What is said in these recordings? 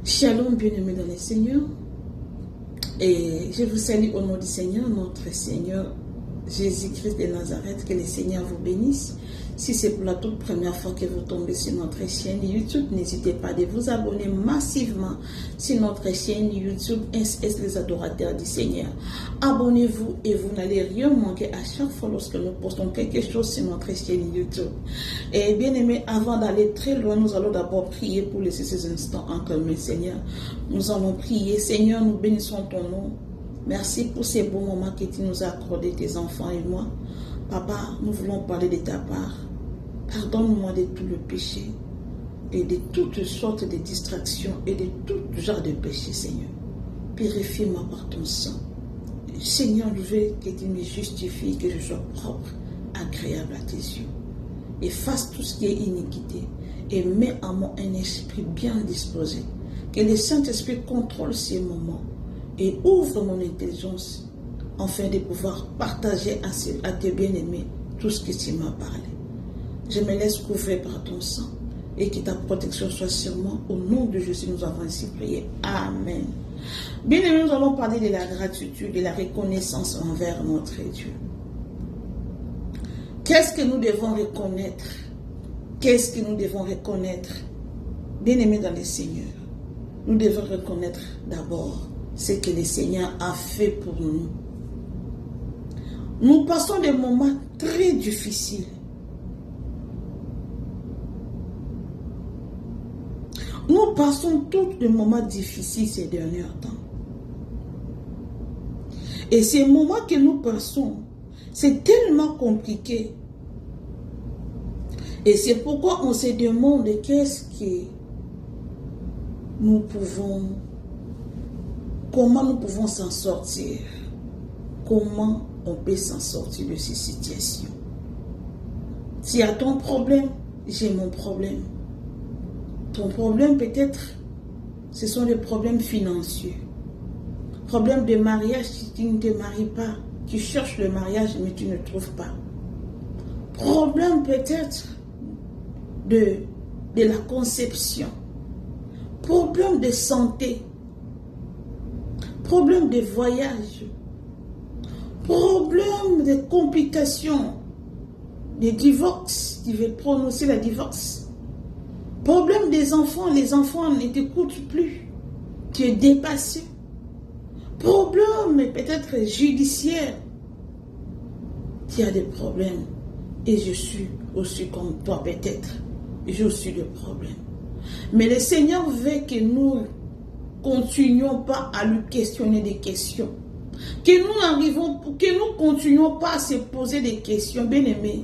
Shalom, bien-aimés dans le Seigneur. Et je vous salue au nom du Seigneur, notre Seigneur Jésus-Christ de Nazareth. Que le Seigneur vous bénisse. Si c'est pour la toute première fois que vous tombez sur notre chaîne YouTube, n'hésitez pas de vous abonner massivement sur notre chaîne YouTube SS les adorateurs du Seigneur. Abonnez-vous et vous n'allez rien manquer à chaque fois lorsque nous postons quelque chose sur notre chaîne YouTube. Et bien aimé, avant d'aller très loin, nous allons d'abord prier pour laisser ces instants en commun, Seigneur. Nous allons prier. Seigneur, nous bénissons ton nom. Merci pour ces beaux moments que tu nous as accordés, tes enfants et moi. Papa, nous voulons parler de ta part. Pardonne-moi de tout le péché et de toutes sortes de distractions et de tout genre de péché, Seigneur. Purifie-moi par ton sang. Seigneur, je veux que tu me justifies, que je sois propre, agréable à tes yeux. Efface tout ce qui est iniquité et mets en moi un esprit bien disposé. Que le Saint-Esprit contrôle ces moments et ouvre mon intelligence afin de pouvoir partager à tes bien-aimés tout ce que tu m'as parlé. Je me laisse couvrir par ton sang et que ta protection soit sur moi. Au nom de Jésus, nous avons ainsi prié. Amen. Bien-aimés, nous allons parler de la gratitude, de la reconnaissance envers notre Dieu. Qu'est-ce que nous devons reconnaître? Qu'est-ce que nous devons reconnaître? Bien-aimés dans le Seigneur, nous devons reconnaître d'abord ce que le Seigneur a fait pour nous. Nous passons des moments très difficiles. Nous passons tous des moments difficiles ces derniers temps. Et ces moments que nous passons, c'est tellement compliqué. Et c'est pourquoi on se demande qu'est-ce que nous pouvons, comment nous pouvons s'en sortir. Comment on peut s'en sortir de ces situations. S'il y a ton problème, j'ai mon problème. Ton problème peut-être, ce sont des problèmes financiers. Problème de mariage, si tu ne te maries pas. Tu cherches le mariage, mais tu ne trouves pas. Problème peut-être de la conception. Problème de santé. Problème de voyage. Problème de complications. De divorce. Tu veux prononcer le divorce. Problème des enfants. Les enfants ne t'écoutent plus. Tu es dépassé. Problème peut-être judiciaire. Tu as des problèmes. Et je suis aussi comme toi peut-être. J'ai aussi des problèmes. Mais le Seigneur veut que nous continuions pas à lui questionner des questions. Que nous continuions pas à se poser des questions. Bien aimés,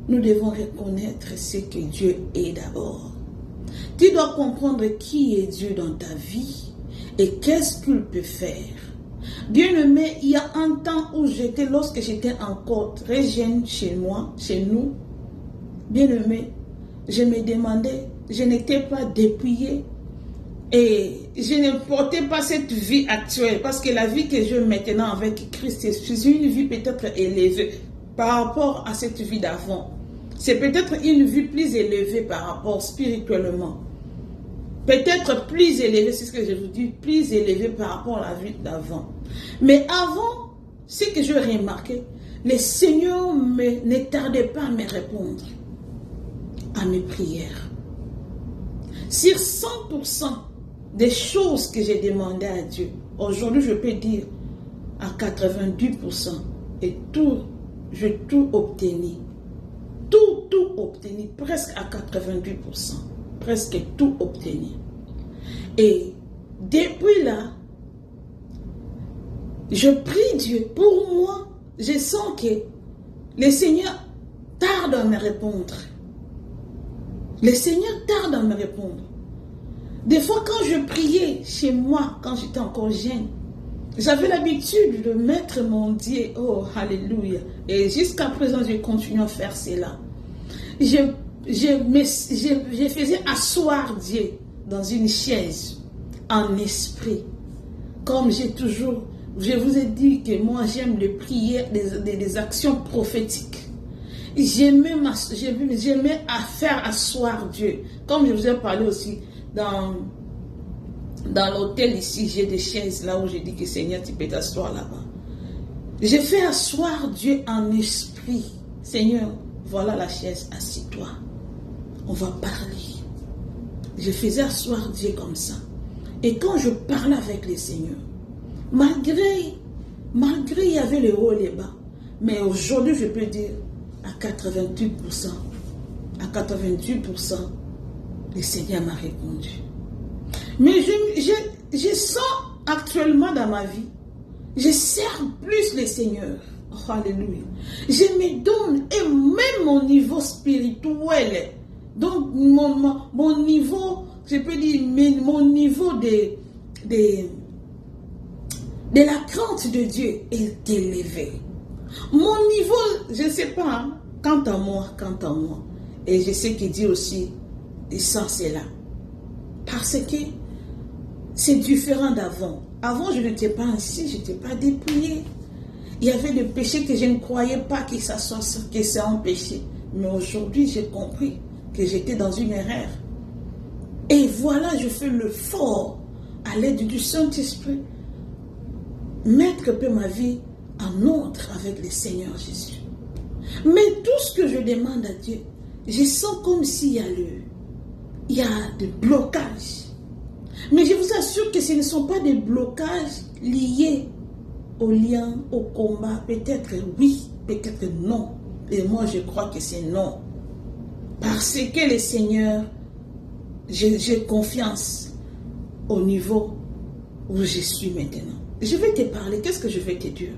nous devons reconnaître ce que Dieu est d'abord. Tu dois comprendre qui est Dieu dans ta vie et qu'est-ce qu'il peut faire. Bien aimé, il y a un temps où lorsque j'étais encore très jeune chez moi, chez nous, bien aimé, je me demandais, je n'étais pas dépouillée et je ne portais pas cette vie actuelle parce que la vie que j'ai maintenant avec Christ, c'est une vie peut-être élevée par rapport à cette vie d'avant. C'est peut-être une vie plus élevée par rapport spirituellement. Peut-être plus élevée, c'est ce que je vous dis, plus élevée par rapport à la vie d'avant. Mais avant, ce que j'ai remarqué, le Seigneur ne tardait pas à me répondre à mes prières. Sur 100% des choses que j'ai demandées à Dieu, aujourd'hui je peux dire à 90% et j'ai tout obtenu. Tout obtenu, presque à 90%. Presque tout obtenu. Et depuis là, je prie Dieu. Pour moi, je sens que le Seigneur tarde à me répondre. Le Seigneur tarde à me répondre. Des fois, quand je priais chez moi, quand j'étais encore jeune, j'avais l'habitude de mettre mon Dieu, oh, alléluia. Et jusqu'à présent, je continue à faire cela. Je faisais asseoir Dieu dans une chaise, en esprit. Comme je vous ai dit que moi j'aime les prières, des actions prophétiques. J'aimais à faire asseoir Dieu. Comme je vous ai parlé aussi dans dans l'hôtel ici, j'ai des chaises là où je dis que Seigneur, tu peux t'asseoir là-bas. J'ai fait asseoir Dieu en esprit. Seigneur, voilà la chaise, assis-toi. On va parler. Je faisais asseoir Dieu comme ça. Et quand je parlais avec le Seigneur, malgré il y avait les hauts et les bas, mais aujourd'hui je peux dire à 88%, le Seigneur m'a répondu. Mais je sens actuellement dans ma vie, je sers plus le Seigneur. Oh, alléluia. Je me donne, et même mon niveau spirituel, donc mon niveau, je peux dire, mon niveau de la crainte de Dieu est élevé. Mon niveau, je ne sais pas, hein, quant à moi, et je sais que Dieu aussi, et ça c'est là. Parce que c'est différent d'avant. Avant, je n'étais pas ainsi, je n'étais pas dépouillée. Il y avait des péchés que je ne croyais pas que c'est un péché. Mais aujourd'hui, j'ai compris que j'étais dans une erreur. Et voilà, je fais l'effort à l'aide du Saint-Esprit. Mettre un peu ma vie en ordre avec le Seigneur Jésus. Mais tout ce que je demande à Dieu, je sens comme s'il y a des blocages. Mais je vous assure que ce ne sont pas des blocages liés au lien, au combat. Peut-être oui, peut-être non. Et moi, je crois que c'est non. Parce que le Seigneur, j'ai confiance au niveau où je suis maintenant. Je vais te parler. Qu'est-ce que je vais te dire?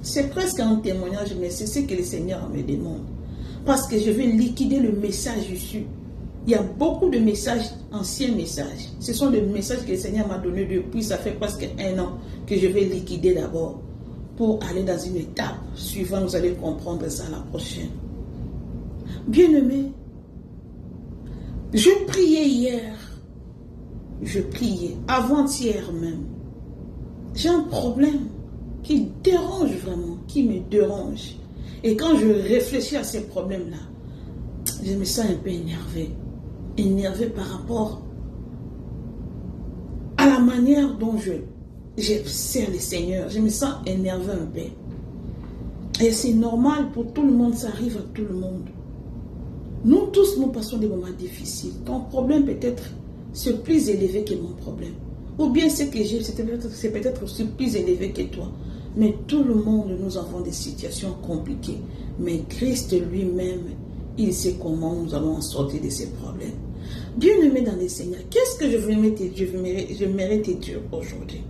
C'est presque un témoignage, mais c'est ce que le Seigneur me demande. Parce que je vais liquider le message issu. Il y a beaucoup de messages, anciens messages. Ce sont des messages que le Seigneur m'a donnés depuis, ça fait presque 1 an que je vais liquider d'abord pour aller dans une étape suivante. Vous allez comprendre ça la prochaine. Bien-aimé, je priais hier, je priais avant-hier même. J'ai un problème qui dérange vraiment, qui me dérange. Et quand je réfléchis à ces problèmes-là, je me sens un peu énervé par rapport à la manière dont je sers le Seigneur. Je me sens énervé un peu. Et c'est normal pour tout le monde, ça arrive à tout le monde. Nous tous, nous passons des moments difficiles. Ton problème peut-être c'est plus élevé que mon problème. Ou bien ce que j'ai, c'est peut-être aussi plus élevé que toi. Mais tout le monde, nous avons des situations compliquées. Mais Christ lui-même, il sait comment nous allons en sortir de ces problèmes. Bien-aimé dans le Seigneur, qu'est-ce que je mérite te dire aujourd'hui?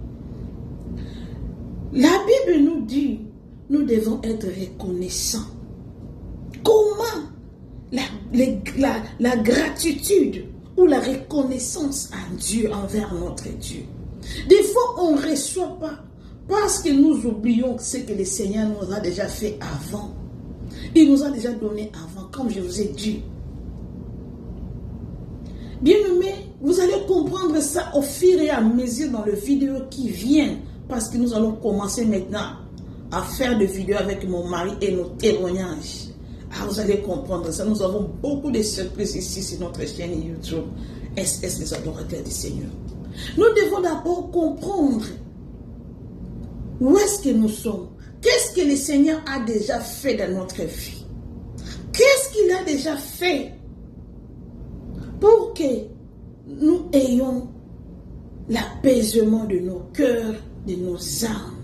La Bible nous dit, nous devons être reconnaissants. Comment la gratitude ou la reconnaissance à Dieu envers notre Dieu? Des fois, on ne reçoit pas parce que nous oublions ce que le Seigneur nous a déjà fait avant. Il nous a déjà donné avant, comme je vous ai dit. Bien-aimés, vous allez comprendre ça au fur et à mesure dans les vidéos qui viennent. Parce que nous allons commencer maintenant à faire des vidéos avec mon mari et nos témoignages. Ah, vous allez comprendre ça. Nous avons beaucoup de surprises ici sur notre chaîne YouTube. SS les adorateurs du Seigneur. Nous devons d'abord comprendre où est-ce que nous sommes. Qu'est-ce que le Seigneur a déjà fait dans notre vie? Qu'est-ce qu'il a déjà fait pour que nous ayons l'apaisement de nos cœurs, de nos âmes?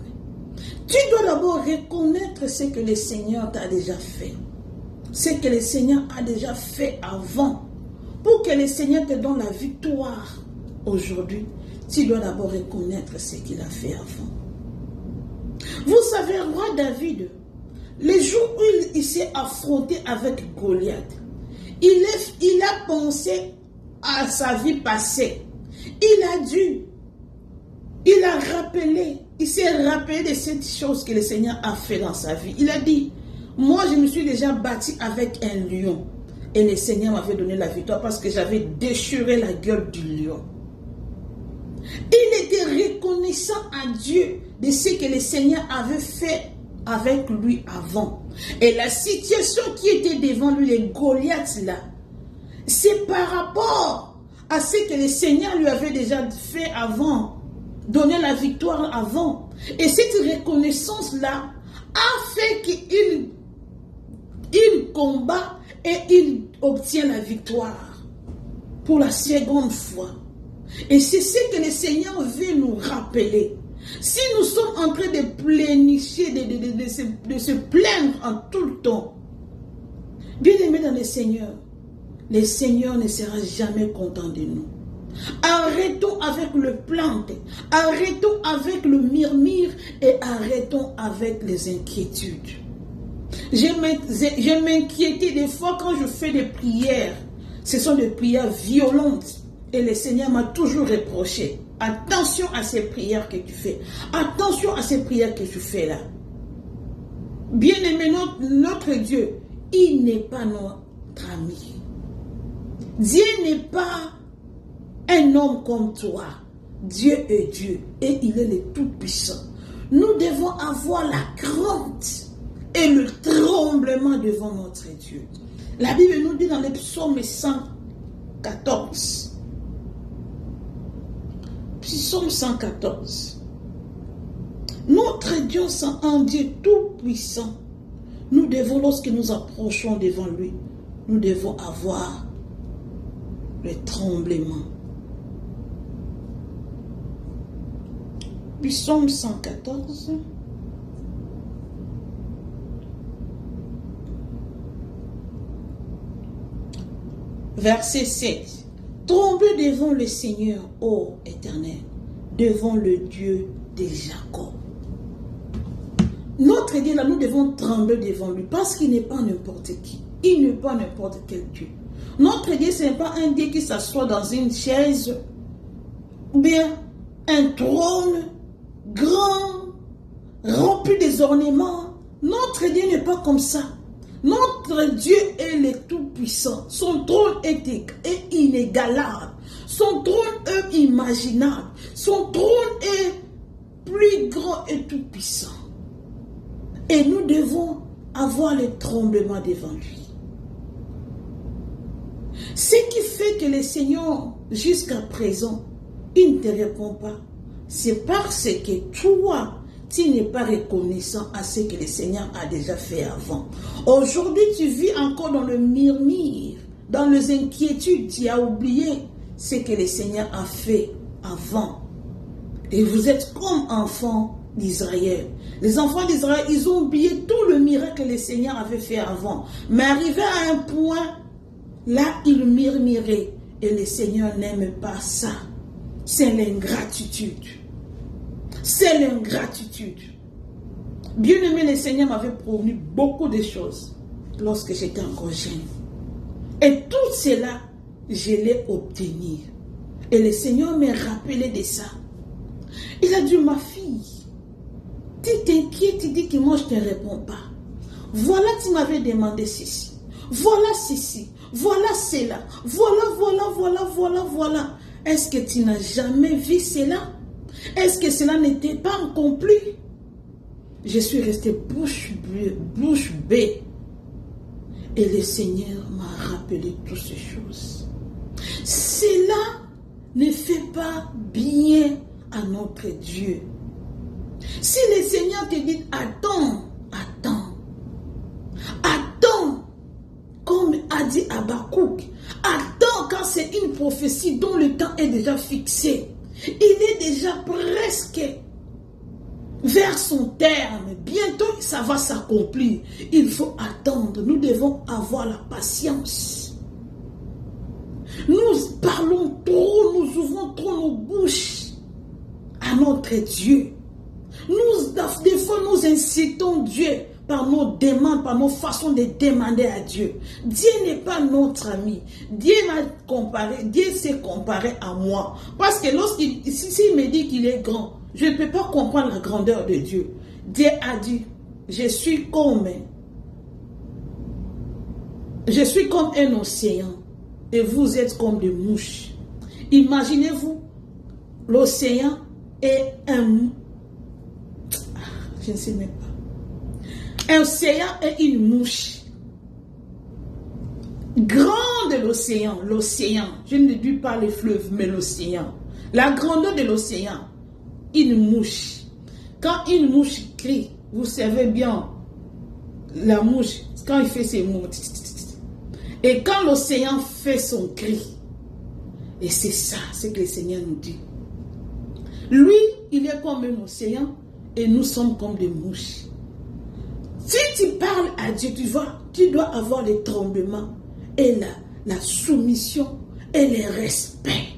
Tu dois d'abord reconnaître ce que le Seigneur t'a déjà fait. Ce que le Seigneur a déjà fait avant. Pour que le Seigneur te donne la victoire aujourd'hui, tu dois d'abord reconnaître ce qu'il a fait avant. Vous savez, roi David, les jours où il s'est affronté avec Goliath, il a pensé à sa vie passée. Il s'est rappelé de cette chose que le Seigneur a fait dans sa vie. Il a dit, moi je me suis déjà battu avec un lion. Et le Seigneur m'avait donné la victoire parce que j'avais déchiré la gueule du lion. Il était reconnaissant à Dieu de ce que le Seigneur avait fait avec lui avant. Et la situation qui était devant lui, les Goliaths là, c'est par rapport à ce que le Seigneur lui avait déjà fait avant, donné la victoire avant. Et cette reconnaissance-là a fait qu'il combat et il obtient la victoire pour la seconde fois. Et c'est ce que le Seigneur veut nous rappeler. Si nous sommes en train de plénifier, de se plaindre en tout le temps, bien aimé dans le Seigneur ne sera jamais content de nous. Arrêtons avec le plainte, arrêtons avec le murmure et arrêtons avec les inquiétudes. Je m'inquiétais des fois quand je fais des prières. Ce sont des prières violentes. Et le Seigneur m'a toujours reproché. Attention à ces prières que tu fais. Attention à ces prières que tu fais là. Bien-aimé, notre Dieu, il n'est pas notre ami. Dieu n'est pas un homme comme toi. Dieu est Dieu et il est le Tout-Puissant. Nous devons avoir la crainte et le tremblement devant notre Dieu. La Bible nous dit dans le psaume 114. Psaume 114. Notre Dieu, c'est un Dieu tout-puissant. Nous devons, lorsque nous approchons devant lui, nous devons avoir le tremblement. Psaume 114. Verset 7. Tremblez devant le Seigneur, ô Éternel, devant le Dieu de Jacob. Notre Dieu, là, nous devons trembler devant lui parce qu'il n'est pas n'importe qui. Il n'est pas n'importe quel Dieu. Notre Dieu, ce n'est pas un Dieu qui s'assoit dans une chaise ou bien un trône grand, rempli des ornements. Notre Dieu n'est pas comme ça. Notre Dieu est le Tout-Puissant. Son trône est inégalable. Son trône est imaginable. Son trône est plus grand et tout-puissant. Et nous devons avoir le tremblement devant lui. Ce qui fait que le Seigneur, jusqu'à présent, il ne te répond pas, c'est parce que toi, tu n'es pas reconnaissant à ce que le Seigneur a déjà fait avant. Aujourd'hui, tu vis encore dans le murmure, dans les inquiétudes. Tu as oublié ce que le Seigneur a fait avant. Et vous êtes comme enfants d'Israël. Les enfants d'Israël, ils ont oublié tout le miracle que le Seigneur avait fait avant. Mais arrivé à un point, là, ils murmuraient. Et le Seigneur n'aime pas ça. C'est l'ingratitude. C'est l'ingratitude. Bien aimé, le Seigneur m'avait promis beaucoup de choses lorsque j'étais encore jeune. Et tout cela, je l'ai obtenu. Et le Seigneur m'a rappelé de ça. Il a dit, ma fille, tu t'inquiètes, tu dis que moi je ne te réponds pas. Voilà, tu m'avais demandé ceci. Voilà ceci. Voilà cela. Voilà. Est-ce que tu n'as jamais vu cela? Est-ce que cela n'était pas accompli? Je suis restée bouche bée. Et le Seigneur m'a rappelé toutes ces choses. Cela ne fait pas bien à notre Dieu. Si le Seigneur te dit attends, comme a dit Habakkuk, attends quand c'est une prophétie dont le temps est déjà fixé. Il est déjà presque vers son terme. Bientôt, ça va s'accomplir. Il faut attendre. Nous devons avoir la patience. Nous parlons trop, nous ouvrons trop nos bouches à notre Dieu. Des fois, nous incitons Dieu par nos demandes, par nos façons de demander à Dieu. Dieu n'est pas notre ami. Dieu s'est comparé à moi. Parce que s'il me dit qu'il est grand, je ne peux pas comprendre la grandeur de Dieu. Dieu a dit, je suis comme un océan et vous êtes comme des mouches. Imaginez-vous, l'océan est je ne sais même pas. Un océan est une mouche grande de l'océan, je ne dis pas les fleuves, mais l'océan, la grandeur de l'océan, une mouche, quand une mouche crie, vous savez bien, la mouche, quand il fait ses mots, et quand l'océan fait son cri, et c'est ça, c'est que le Seigneur nous dit. Lui, il est comme un océan, et nous sommes comme des mouches. Si tu parles à Dieu, tu dois avoir les tremblements, et la soumission, et le respect.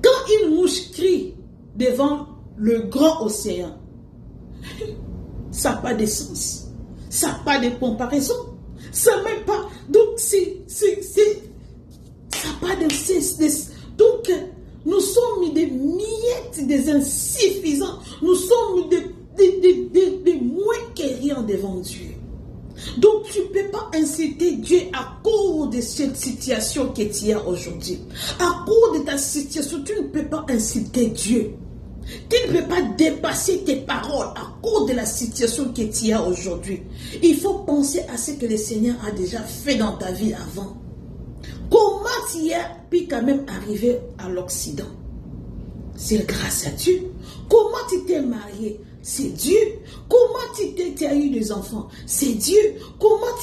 Quand une mouche crie devant le grand océan, ça n'a pas de sens. Ça n'a pas de comparaison. Ça n'a même pas. Donc, ça n'a pas de sens. Donc, nous sommes des miettes, des insuffisants. Nous sommes des moins que rien devant Dieu. Donc, tu ne peux pas inciter Dieu à cause de cette situation que tu as aujourd'hui. À cause de ta situation, tu ne peux pas inciter Dieu. Tu ne peux pas dépasser tes paroles à cause de la situation que tu as aujourd'hui. Il faut penser à ce que le Seigneur a déjà fait dans ta vie avant. Comment tu y as pu quand même arriver à l'Occident? C'est grâce à Dieu. Comment tu t'es marié? C'est Dieu. Comment tu as eu des enfants? C'est Dieu. Comment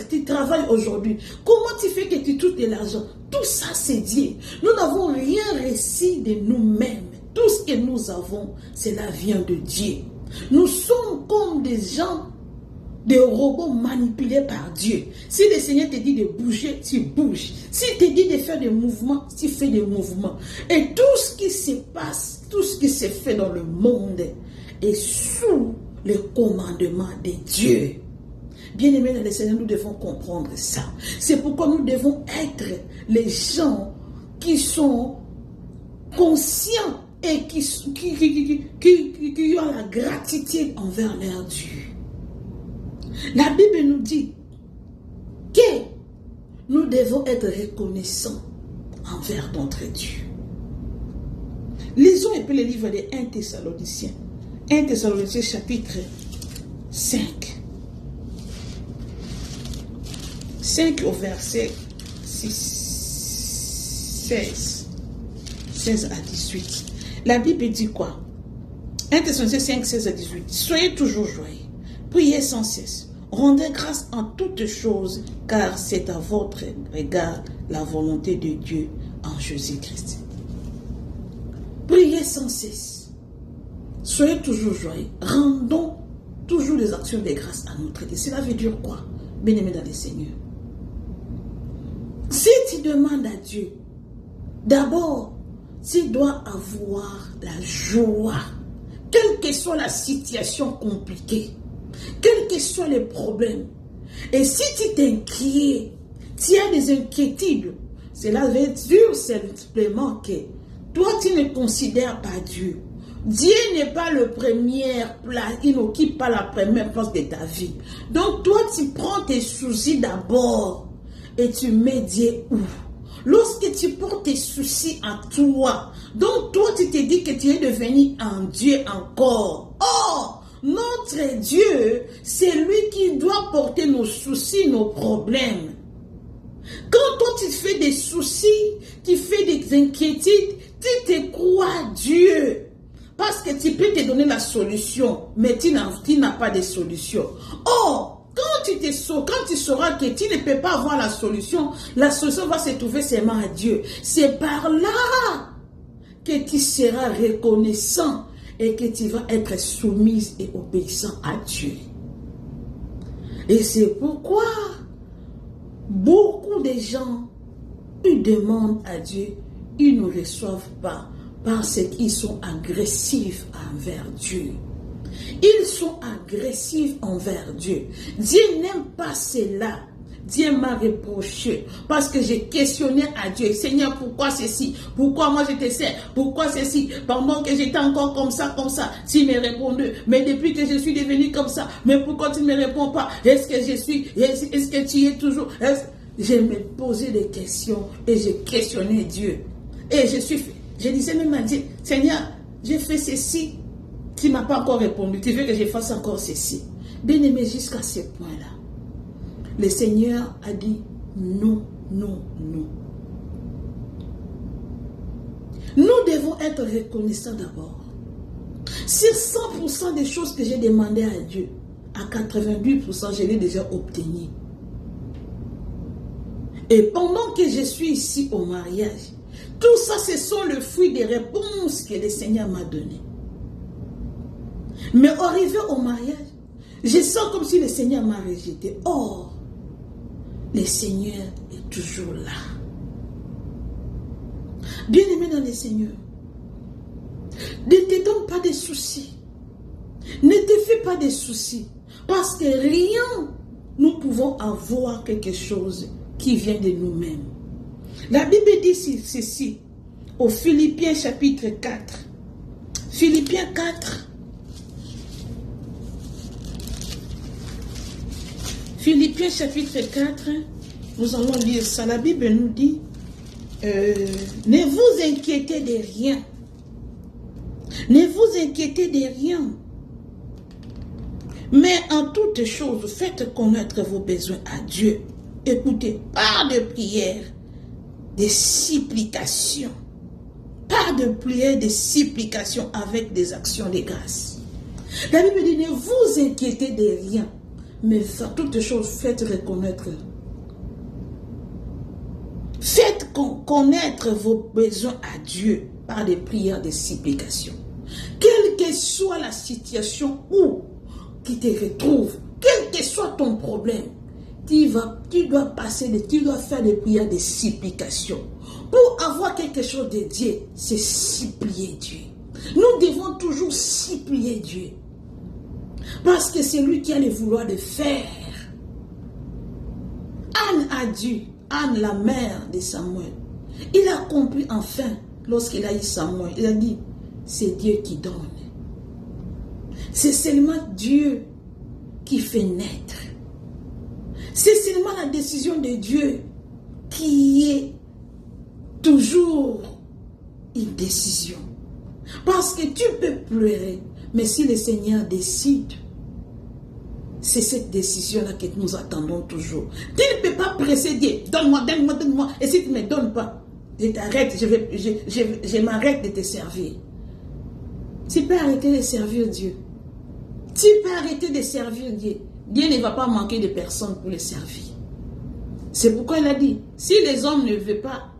tu travailles aujourd'hui? Comment tu fais que tu touches de l'argent? Tout ça, c'est Dieu. Nous n'avons rien reçu de nous-mêmes. Tout ce que nous avons, cela vient de Dieu. Nous sommes comme des gens, des robots manipulés par Dieu. Si le Seigneur te dit de bouger, tu bouges. S'il te dit de faire des mouvements, tu fais des mouvements. Et tout ce qui se passe, tout ce qui se fait dans le monde est sous le commandement de Dieu. Bien-aimés dans le Seigneur, nous devons comprendre ça. C'est pourquoi nous devons être les gens qui sont conscients et qui ont la gratitude envers leur Dieu. La Bible nous dit que nous devons être reconnaissants envers notre Dieu. Lisons un peu le livre de 1 Thessaloniciens. 1 Thessaloniciens chapitre 5. 5 au verset 16 à 18. La Bible dit quoi? 1 Thessaloniciens 5, 16 à 18. Soyez toujours joyeux, priez sans cesse, rendez grâce en toutes choses, car c'est à votre égard la volonté de Dieu en Jésus-Christ. Priez sans cesse, soyez toujours joyeux, rendons toujours les actions de grâce à notre Dieu. Cela veut dire quoi? Bien-aimé dans le Seigneur, si tu demandes à Dieu, d'abord, tu dois avoir la joie, quelle que soit la situation compliquée, quels que soient les problèmes. Et si tu t'inquiètes, tu as des inquiétudes, cela veut dire simplement que toi, tu ne considères pas Dieu. Dieu n'est pas le premier place, il n'occupe pas la première place de ta vie. Donc toi, tu prends tes soucis d'abord et tu mets Dieu où? Lorsque tu portes tes soucis à toi, donc toi tu te dis que tu es devenu un Dieu encore. Or, notre Dieu, c'est lui qui doit porter nos soucis, nos problèmes. Quand toi tu fais des soucis, tu fais des inquiétudes, tu te crois Dieu. Parce que tu peux te donner la solution, mais tu n'as pas de solution. Or, quand tu sauras que tu ne peux pas avoir la solution va se trouver seulement à Dieu. C'est par là que tu seras reconnaissant et que tu vas être soumise et obéissant à Dieu. Et c'est pourquoi beaucoup de gens, ils demandent à Dieu, ils ne reçoivent pas parce qu'ils sont agressifs envers Dieu. Ils sont agressifs envers Dieu. Dieu n'aime pas cela. Dieu m'a reproché parce que j'ai questionné à Dieu. Seigneur, pourquoi ceci? Pourquoi moi je te sers? Pourquoi ceci? Pendant que j'étais encore comme ça, tu me répondais. Mais depuis que je suis devenu comme ça, mais pourquoi tu ne me réponds pas? Est-ce que tu es toujours... Je me posais des questions et j'ai questionné Dieu. Et je disais même à Dieu, Seigneur, j'ai fait ceci. Tu ne m'as pas encore répondu. Tu veux que je fasse encore ceci? Bien aimé, jusqu'à ce point-là, le Seigneur a dit non non, non. Nous devons être reconnaissants d'abord. Sur 100% des choses que j'ai demandées à Dieu, à 88%, je l'ai déjà obtenu. Et pendant que je suis ici au mariage, tout ça, ce sont le fruit des réponses que le Seigneur m'a données. Mais arrivé au mariage, je sens comme si le Seigneur m'a rejeté. Or, le Seigneur est toujours là. Bien-aimé dans le Seigneur, ne te donne pas de soucis. Ne te fais pas de soucis. Parce que rien, nous pouvons avoir quelque chose qui vient de nous-mêmes. La Bible dit ceci, au Philippiens chapitre 4. Philippiens 4. Philippiens chapitre 4, nous allons lire ça. La Bible nous dit, ne vous inquiétez de rien. Ne vous inquiétez de rien. Mais en toutes choses, faites connaître vos besoins à Dieu. Écoutez, par de prières, de supplications. Par de prières, de supplications avec des actions de grâce. La Bible dit, ne vous inquiétez de rien. Mais en toutes choses, faites reconnaître. Faites connaître vos besoins à Dieu par des prières, des supplications. Quelle que soit la situation où tu te retrouves, quel que soit ton problème, tu dois faire des prières, des supplications. Pour avoir quelque chose de Dieu, c'est supplier Dieu. Nous devons toujours supplier Dieu. Parce que c'est lui qui a le vouloir de faire. Anne a dit, Anne la mère de Samuel, il a compris enfin, lorsqu'il a eu Samuel, il a dit, c'est Dieu qui donne. C'est seulement Dieu qui fait naître. C'est seulement la décision de Dieu qui est toujours une décision. Parce que tu peux pleurer, mais si le Seigneur décide, c'est cette décision-là que nous attendons toujours. Tu ne peux pas presser Dieu. Donne-moi, donne-moi, donne-moi. Et si tu ne me donnes pas, je t'arrête, je m'arrête de te servir. Tu peux arrêter de servir Dieu. Tu peux arrêter de servir Dieu. Dieu ne va pas manquer de personnes pour le servir. C'est pourquoi il a dit, si les hommes ne veulent pas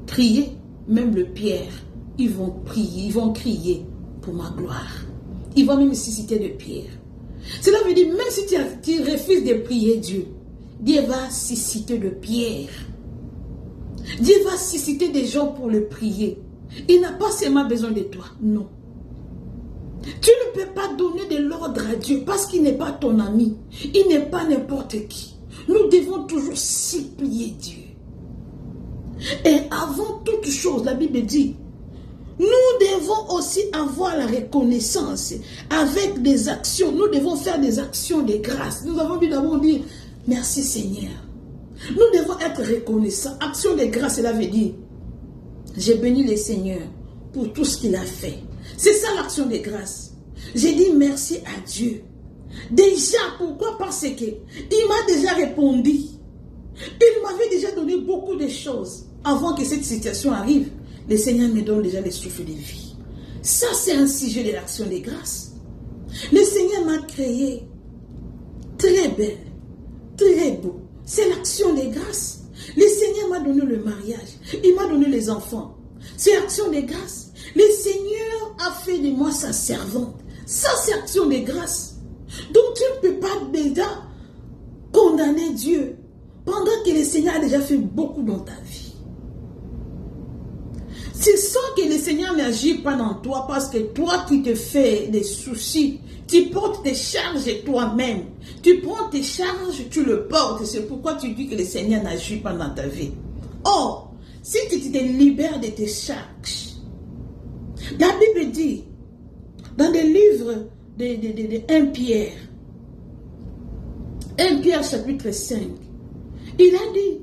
prier, même le Pierre, ils vont prier, ils vont crier pour ma gloire. Ils vont même susciter de Pierre. Cela veut dire, même si tu refuses de prier Dieu, Dieu va susciter de Pierre. Dieu va susciter des gens pour le prier. Il n'a pas seulement besoin de toi, non. Tu ne peux pas donner de l'ordre à Dieu parce qu'il n'est pas ton ami. Il n'est pas n'importe qui. Nous devons toujours supplier Dieu. Et avant toute chose, la Bible dit, nous devons aussi avoir la reconnaissance avec des actions. Nous devons faire des actions de grâce. Nous avons dû d'abord dire, merci Seigneur. Nous devons être reconnaissants. Action de grâce, cela veut dire, j'ai béni le Seigneur pour tout ce qu'il a fait. C'est ça l'action de grâce. J'ai dit merci à Dieu. Déjà, pourquoi? Parce que il m'a déjà répondu. Il m'avait déjà donné beaucoup de choses. Avant que cette situation arrive, le Seigneur me donne déjà le souffle de vie. Ça, c'est un sujet de l'action de grâce. Le Seigneur m'a créé très belle, très beau. C'est l'action de grâce. Le Seigneur m'a donné le mariage. Il m'a donné les enfants. C'est l'action de grâce. Le Seigneur a fait de moi sa servante. Ça, c'est action de grâce. Donc, tu ne peux pas déjà condamner Dieu pendant que le Seigneur a déjà fait beaucoup dans ta vie. Tu sens que le Seigneur n'agit pas dans toi parce que toi, tu te fais des soucis. Tu portes tes charges toi-même. Tu prends tes charges, tu le portes. C'est pourquoi tu dis que le Seigneur n'agit pas dans ta vie. Or, si tu te libères de tes charges, la Bible dit, dans le livre de 1 Pierre, 1 Pierre chapitre 5, il a dit,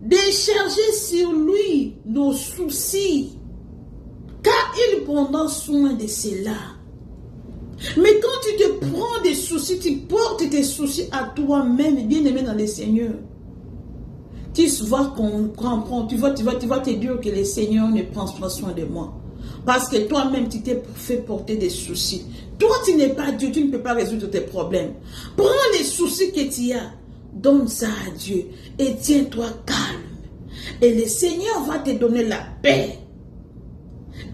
décharger sur lui nos soucis, car il prendra soin de cela. Mais quand tu te prends des soucis, tu portes tes soucis à toi-même, bien-aimé dans le Seigneur. tu vas comprendre, tu vas te dire que le Seigneur ne prend pas soin de moi. Parce que toi-même, tu t'es fait porter des soucis. Toi, tu n'es pas Dieu, tu ne peux pas résoudre tes problèmes. Prends les soucis que tu as, donne ça à Dieu et tiens-toi calme. Et le Seigneur va te donner la paix.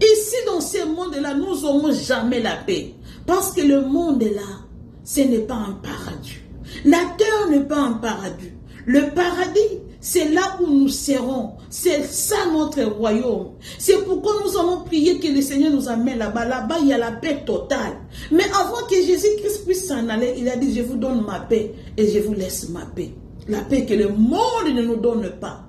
Ici, dans ce monde-là, nous n'aurons jamais la paix. Parce que le monde-là, ce n'est pas un paradis. La terre n'est pas un paradis. Le paradis, c'est là où nous serons. C'est ça notre royaume. C'est pourquoi nous allons prier que le Seigneur nous amène là-bas. Là-bas, il y a la paix totale. Mais avant que Jésus-Christ puisse s'en aller, il a dit, je vous donne ma paix et je vous laisse ma paix. La paix que le monde ne nous donne pas.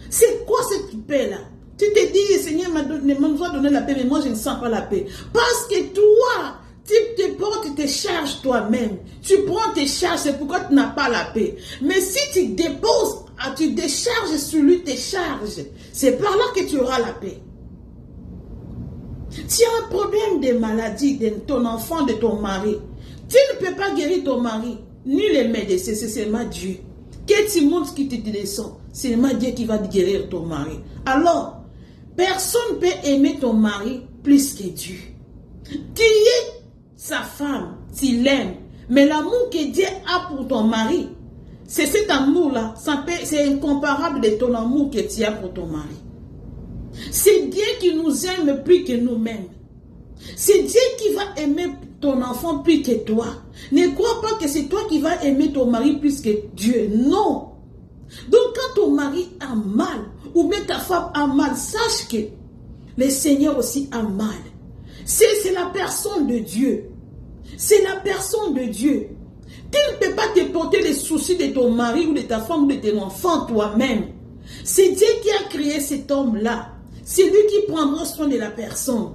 C'est quoi cette paix-là? Tu te dis, le Seigneur nous a donné la paix, mais moi je ne sens pas la paix. Parce que toi, tu te portes tes charges toi-même. Tu prends tes charges, c'est pourquoi tu n'as pas la paix. Mais si tu déposes, tu décharges sur lui tes charges, c'est par là que tu auras la paix. Tu as un problème de maladie de ton enfant, de ton mari. Tu ne peux pas guérir ton mari, ni les médecins, c'est seulement Dieu. Que tu montres qui te descend, c'est seulement Dieu qui va guérir ton mari. Alors, personne ne peut aimer ton mari plus que Dieu. Tu es sa femme, tu l'aimes. Mais l'amour que Dieu a pour ton mari, c'est cet amour-là, c'est incomparable de ton amour que tu as pour ton mari. C'est Dieu qui nous aime plus que nous-mêmes. C'est Dieu qui va aimer ton enfant plus que toi. Ne crois pas que c'est toi qui vas aimer ton mari plus que Dieu. Non. Donc quand ton mari a mal, ou bien ta femme a mal, sache que le Seigneur aussi a mal. C'est la personne de Dieu. C'est la personne de Dieu. Tu ne peux pas te porter les soucis de ton mari ou de ta femme ou de tes enfants toi-même. C'est Dieu qui a créé cet homme-là. C'est lui qui prendra soin de la personne.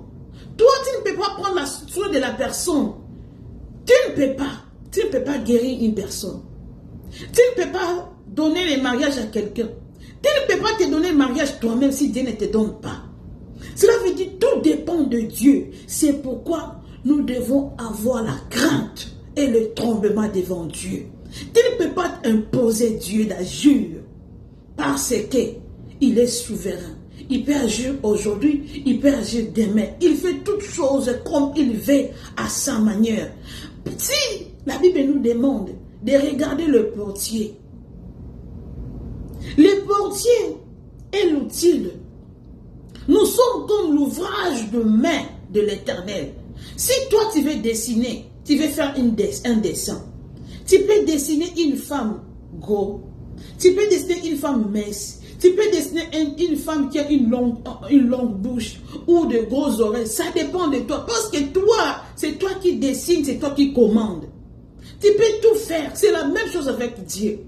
Toi, tu ne peux pas prendre soin de la personne. Tu ne peux pas guérir une personne. Tu ne peux pas donner le mariage à quelqu'un. Tu ne peux pas te donner le mariage toi-même si Dieu ne te donne pas. Cela veut dire que tout dépend de Dieu. C'est pourquoi nous devons avoir la crainte et le tremblement devant Dieu. Tu ne peux pas imposer Dieu d'agir parce qu'il est souverain. Il peut agir aujourd'hui, il peut agir demain. Il fait toutes choses comme il veut à sa manière. Si la Bible nous demande de regarder le portier, le portier est l'utile. Nous sommes comme l'ouvrage de main de l'Éternel. Si toi tu veux dessiner, tu veux faire un dessin, tu peux dessiner une femme gros, tu peux dessiner une femme mince, tu peux dessiner une femme qui a une longue bouche ou de grosses oreilles. Ça dépend de toi. Parce que toi, c'est toi qui dessines, c'est toi qui commandes. Tu peux tout faire. C'est la même chose avec Dieu.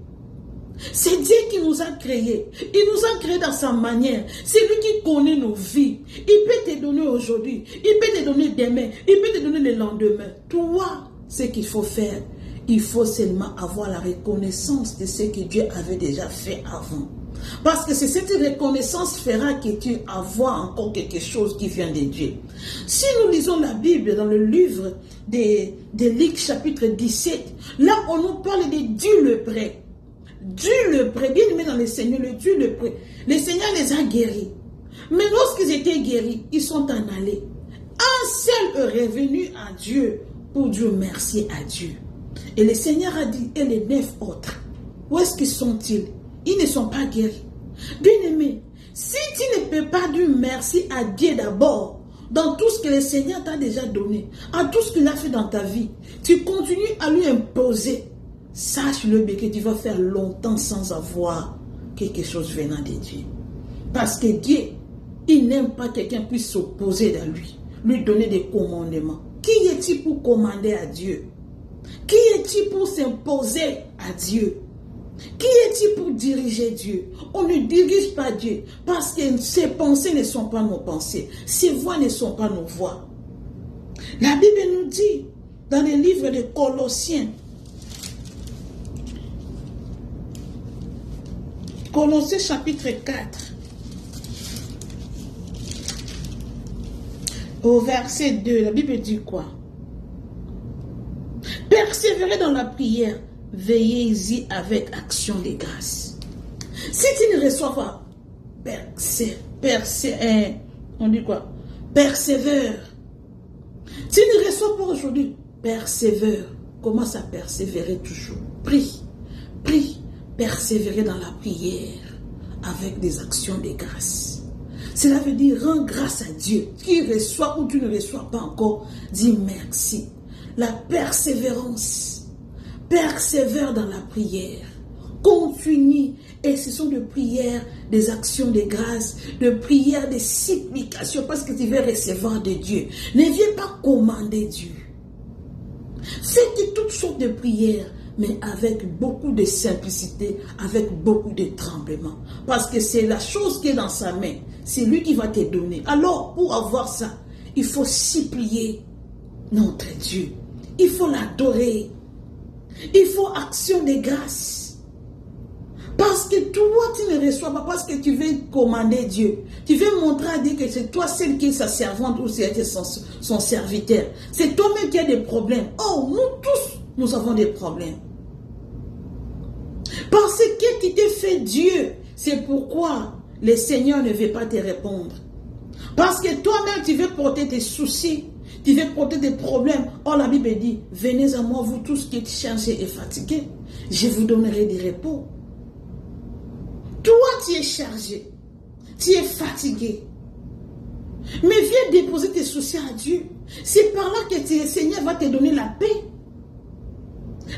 C'est Dieu qui nous a créés. Il nous a créés dans sa manière. C'est lui qui connaît nos vies. Il peut te donner aujourd'hui. Il peut te donner demain. Il peut te donner le lendemain. Toi, ce qu'il faut faire, il faut seulement avoir la reconnaissance de ce que Dieu avait déjà fait avant. Parce que c'est cette reconnaissance fera que tu avoir encore quelque chose qui vient de Dieu. Si nous lisons la Bible dans le livre de Luc chapitre 17, là on nous parle de Dieu le prêt. Dieu le prêt, bien aimé dans le Seigneur, le Dieu le prêt. Le Seigneur les a guéris. Mais lorsqu'ils étaient guéris, ils sont en allés. Un seul est revenu à Dieu pour dire merci à Dieu. Et le Seigneur a dit, et les 9 autres, où est-ce qu'ils sont-ils? Ils ne sont pas guéris. Bien-aimé, si tu ne peux pas dire merci à Dieu d'abord, dans tout ce que le Seigneur t'a déjà donné, à tout ce qu'il a fait dans ta vie, tu continues à lui imposer, sache-le que tu vas faire longtemps sans avoir quelque chose venant de Dieu. Parce que Dieu, il n'aime pas que quelqu'un puisse s'opposer à lui donner des commandements. Qui est-il pour commander à Dieu? Qui est-il pour s'imposer à Dieu? Qui est-il pour diriger Dieu? On ne dirige pas Dieu parce que ses pensées ne sont pas nos pensées. Ses voix ne sont pas nos voix. La Bible nous dit dans le livre de Colossiens, Colossiens chapitre 4, au verset 2, la Bible dit quoi? Persévérez dans la prière, veillez-y avec action de grâce. Si tu ne reçois pas, on dit quoi? Persévère. Si tu ne reçois pas aujourd'hui, persévère. Commence à persévérer toujours. Prie, prie, persévérer dans la prière avec des actions de grâce. Cela veut dire rends grâce à Dieu. Tu reçois ou tu ne reçois pas encore, dis merci. La persévérance. Persévère dans la prière. Continue. Et ce sont des prières, des actions de grâce, des prières, des supplications, parce que tu veux recevoir de Dieu. Ne viens pas commander Dieu. Faites toutes sortes de prières, mais avec beaucoup de simplicité, avec beaucoup de tremblement. Parce que c'est la chose qui est dans sa main. C'est lui qui va te donner. Alors, pour avoir ça, il faut supplier notre Dieu. Il faut l'adorer. Il faut action de grâce. Parce que toi, tu ne reçois pas, parce que tu veux commander Dieu. Tu veux montrer à Dieu que c'est toi celle qui est sa servante ou c'est son serviteur. C'est toi-même qui as des problèmes. Oh, nous tous, nous avons des problèmes. Parce que tu t'es fait Dieu. C'est pourquoi le Seigneur ne veut pas te répondre. Parce que toi-même, tu veux porter tes soucis. Tu veux porter des problèmes. Oh, la Bible dit, venez à moi, vous tous qui êtes chargés et fatigués. Je vous donnerai du repos. Toi, tu es chargé. Tu es fatigué. Mais viens déposer tes soucis à Dieu. C'est par là que le Seigneur va te donner la paix.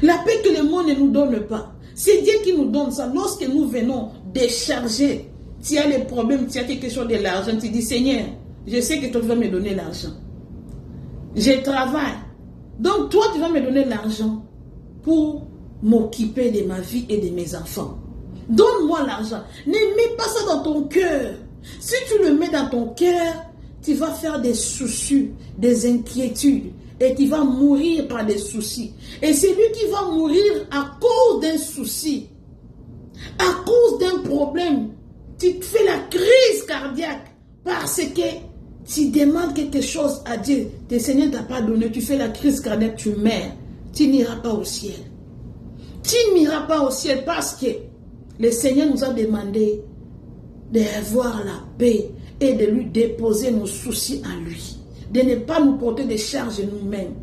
La paix que le monde ne nous donne pas. C'est Dieu qui nous donne ça. Lorsque nous venons décharger, tu as les problèmes, tu as quelque chose de l'argent, tu dis, Seigneur, je sais que toi tu vas me donner l'argent. Je travaille. Donc toi, tu vas me donner l'argent pour m'occuper de ma vie et de mes enfants. Donne-moi l'argent. Ne mets pas ça dans ton cœur. Si tu le mets dans ton cœur, tu vas faire des soucis, des inquiétudes. Et tu vas mourir par des soucis. Et c'est lui qui va mourir à cause d'un souci. À cause d'un problème. Tu te fais la crise cardiaque. Parce que tu demandes quelque chose à Dieu. Le Seigneur ne t'a pas donné. Tu fais la crise cardiaque, tu meurs. Tu n'iras pas au ciel. Tu n'iras pas au ciel parce que le Seigneur nous a demandé d'avoir la paix et de lui déposer nos soucis à lui. De ne pas nous porter des charges nous-mêmes.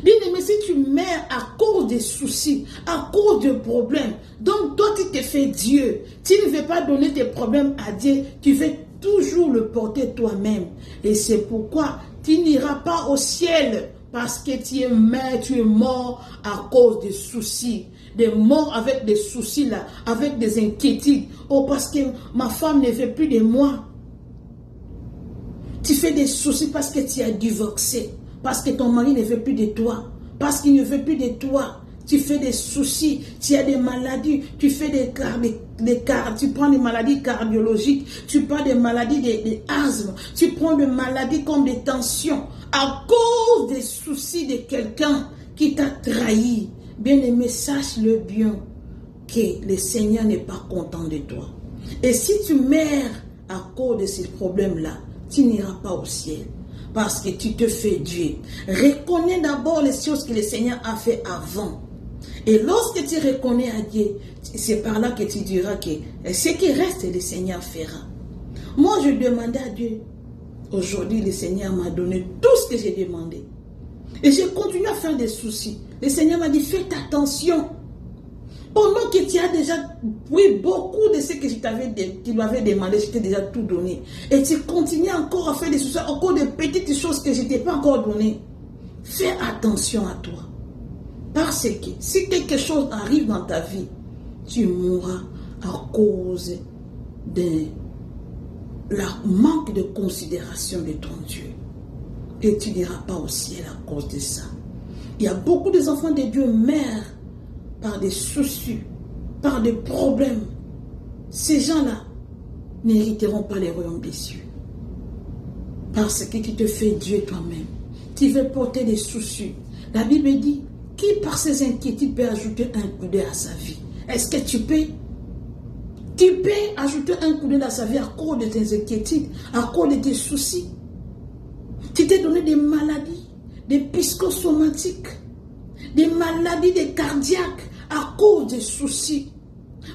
Bien-aimé, si tu meurs à cause des soucis, à cause de problèmes, donc toi tu te fais Dieu. Tu ne veux pas donner tes problèmes à Dieu, tu veux toujours le porter toi-même. Et c'est pourquoi tu n'iras pas au ciel parce que tu es mort à cause des soucis. Des morts avec des soucis là, avec des inquiétudes. Oh, parce que ma femme ne veut plus de moi. Tu fais des soucis parce que tu as divorcé. Parce que ton mari ne veut plus de toi. Parce qu'il ne veut plus de toi. Tu fais des soucis, tu as des maladies, tu fais tu prends des maladies cardiologiques, tu prends des maladies d'asthme, tu prends des maladies comme des tensions à cause des soucis de quelqu'un qui t'a trahi. Bien-aimé, sache-le bien que le Seigneur n'est pas content de toi. Et si tu meurs à cause de ces problèmes-là, tu n'iras pas au ciel. Parce que tu te fais Dieu. Reconnais d'abord les choses que le Seigneur a fait avant. Et lorsque tu reconnais à Dieu, c'est par là que tu diras que ce qui reste, le Seigneur fera. Moi, je demandais à Dieu. Aujourd'hui, le Seigneur m'a donné tout ce que j'ai demandé. Et j'ai continué à faire des soucis. Le Seigneur m'a dit, faites attention. Pendant que tu as déjà pris beaucoup de ce que tu m'avais demandé, je t'ai déjà tout donné. Et tu continues encore à faire des soucis, encore de petites choses que je ne t'ai pas encore données. Fais attention à toi. Parce que si quelque chose arrive dans ta vie, tu mourras à cause de la manque de considération de ton Dieu. Et tu n'iras pas au ciel à cause de ça. Il y a beaucoup d'enfants de Dieu meurent par des soucis, par des problèmes. Ces gens-là n'hériteront pas les royaumes des cieux. Parce que tu te fais Dieu toi-même. Tu veux porter des soucis. La Bible dit, qui par ses inquiétudes peut ajouter un coup d'œil à sa vie? Est-ce que tu peux? Tu peux ajouter un coup d'œil à sa vie à cause de tes inquiétudes, à cause de tes soucis. Tu t'es donné des maladies, des psychosomatiques, des maladies des cardiaques à cause des soucis.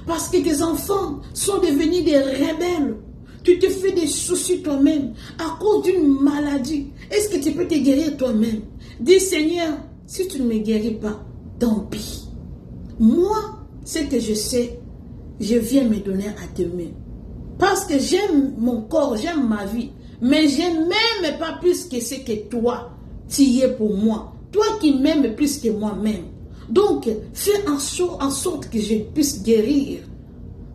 Parce que tes enfants sont devenus des rebelles. Tu te fais des soucis toi-même à cause d'une maladie. Est-ce que tu peux te guérir toi-même? Dis Seigneur, si tu ne me guéris pas, tant pis. Moi, ce que je sais, je viens me donner à tes mains. Parce que j'aime mon corps, j'aime ma vie. Mais je m'aime pas plus que ce que toi, tu y es pour moi. Toi qui m'aimes plus que moi-même. Donc, fais en sorte que je puisse guérir.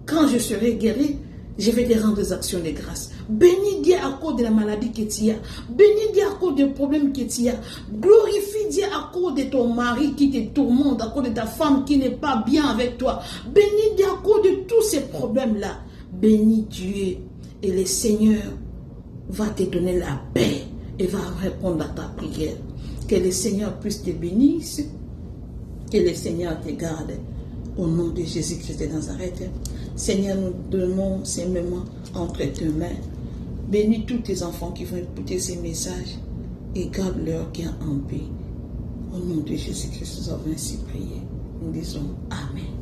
Quand je serai guéri, je vais te rendre des actions de grâce. Bénis Dieu à cause de la maladie que tu as. Bénis Dieu à cause des problèmes que tu as. Glorifie Dieu à cause de ton mari qui te tourmente, à cause de ta femme qui n'est pas bien avec toi. Bénis Dieu à cause de tous ces problèmes-là. Bénis Dieu et le Seigneur va te donner la paix et va répondre à ta prière. Que le Seigneur puisse te bénir. Que le Seigneur te garde. Au nom de Jésus-Christ de Nazareth. Seigneur, nous donnons ces moments entre tes mains. Bénis tous tes enfants qui vont écouter ces messages et garde leur cœur en paix. Au nom de Jésus-Christ, nous avons ainsi prié. Nous disons Amen.